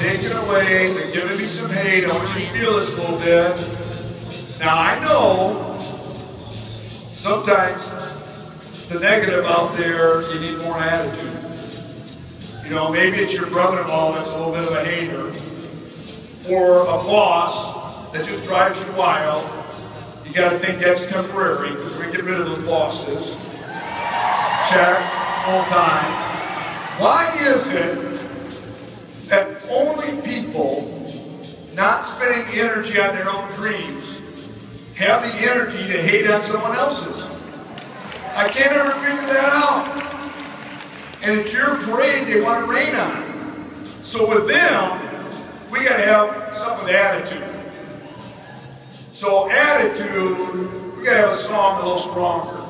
taking away, they're giving me some hate. I want you to feel this a little bit. Now I know sometimes the negative out there, you need more attitude. You know, maybe it's your brother-in-law that's a little bit of a hater, or a boss that just drives you wild. You got to think that's temporary, because we get rid of those bosses. Check, full time. Why is it that only people not spending energy on their own dreams have the energy to hate on someone else's? I can't ever figure that out. And it's your parade they want to rain on. So with them, we got to have some of the attitude. So attitude, we got to have a song a little stronger.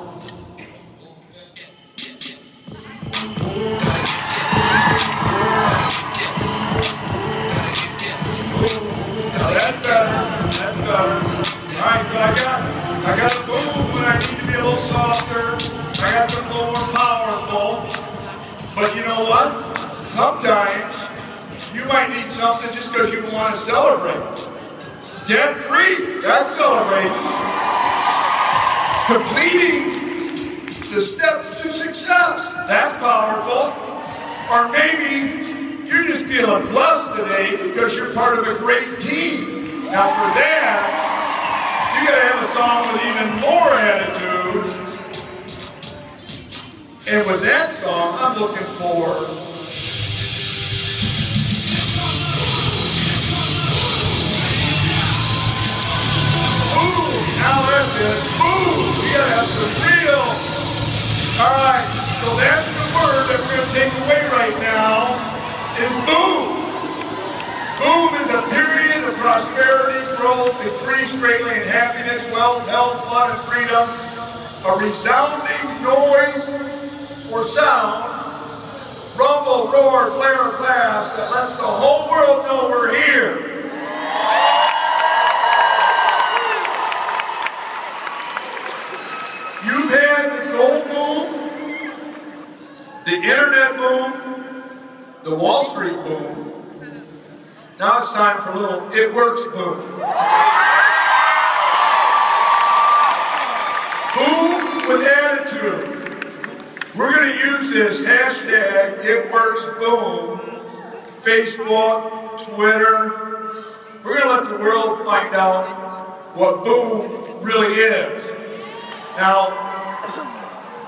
Now that's better. That's better. All right, so I got a boom, but I need to be a little softer. I got something a little more powerful. But you know what? Sometimes you might need something just because you want to celebrate. Debt free, that's celebrating. Completing the steps to success, that's powerful. Or maybe you're just feeling blessed today because you're part of a great team. Now for that, you gotta have a song with even more attitude. And with that song, I'm looking for now that's it. Boom! We gotta have some real. Alright, so that's the word that we're gonna take away right now is boom. Boom is a period of prosperity, growth, increase greatly in happiness, wealth, health, fun, and freedom. A resounding noise or sound, rumble, roar, blare, blast that lets the whole world know we're here. You've had the gold boom, the internet boom, the Wall Street boom. Now it's time for a little it works boom. Boom with attitude. We're going to use this hashtag it works boom, Facebook, Twitter. We're going to let the world find out what boom really is. Now,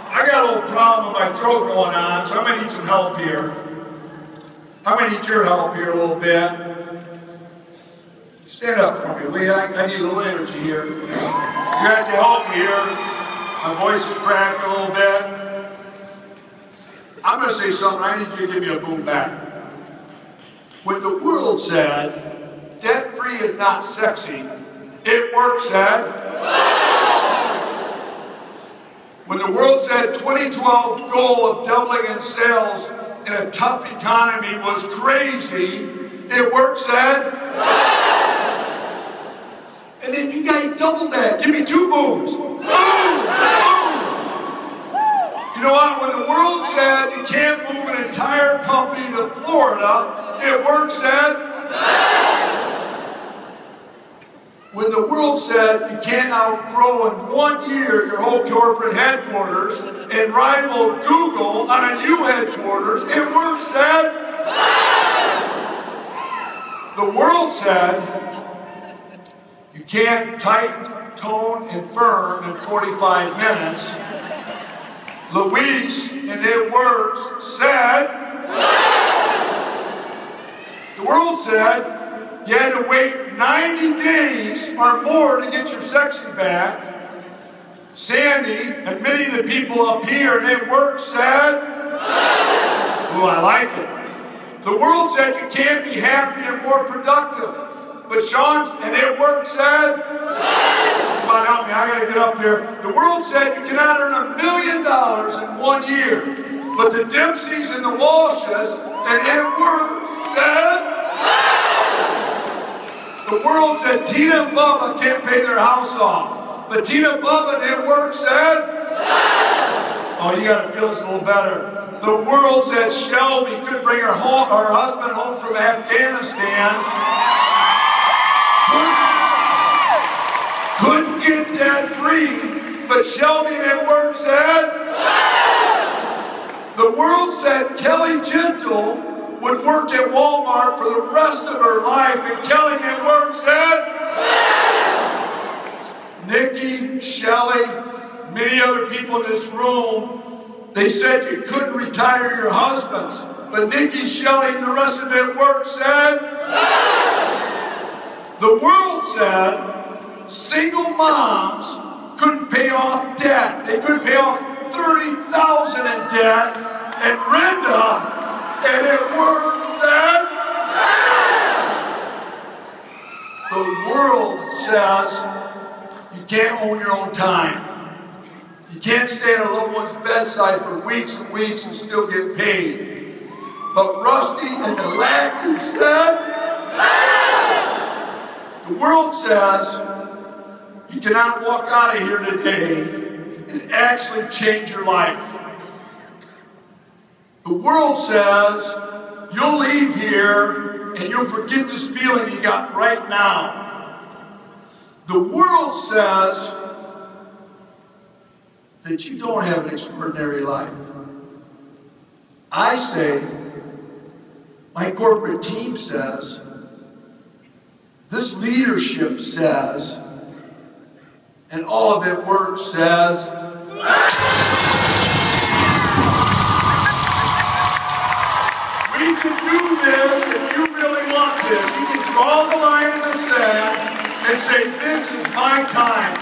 I got a little problem with my throat going on, so I might need some help here. I might need your help here a little bit. Stand up for me, will you? I need a little energy here. You have to help me here. My voice is cracked a little bit. I'm going to say something. I need you to give me a boom back. When the world said, debt-free is not sexy, it works said, when the world said 2012 goal of doubling in sales in a tough economy was crazy, it worked said. And then you guys doubled that. Give me two booms. Boom! Boom! You know what? When the world said you can't move an entire company to Florida, it worked said. When the world said you can't outgrow in 1 year your whole corporate headquarters and rival Google on a new headquarters, it worked said. The world said you can't type, tone, and firm in 45 minutes. Luis, and it works, said. The world said you had to wait 90 days or more to get your sexy back. Sandy and many of the people up here, and it works, said. Ooh, I like it. The world said you can't be happy and more productive. But Sean, and it worked, said, come on, help me, I gotta get up here. The world said you cannot earn $1 million in 1 year. But the Dempseys and the Walshes, and it worked, said, the world said Tina and Bubba can't pay their house off. But Tina, Bubba, and it worked, said, oh, you gotta feel this a little better. The world said Shelby could bring her husband home from Afghanistan. Couldn't get debt free, but Shelby at work said. The world said Kelly Gentle would work at Walmart for the rest of her life, and Kelly at work said. Nikki, Shelley, many other people in this room, they said you couldn't retire your husbands. But Nikki, Shelley, and the rest of it work said. The world said single moms couldn't pay off debt. They couldn't pay off $30,000 in debt. And Brenda, and it work said. The world says you can't own your own time. You can't stay at a loved one's bedside for weeks and weeks and still get paid. But Rusty and the Lackey said, the world says you cannot walk out of here today and actually change your life. The world says you'll leave here and you'll forget this feeling you got right now. The world says that you don't have an extraordinary life. I say, my corporate team says, this leadership says, and all of it works says, we can do this if you really want this. You can draw the line in the sand and say, this is my time.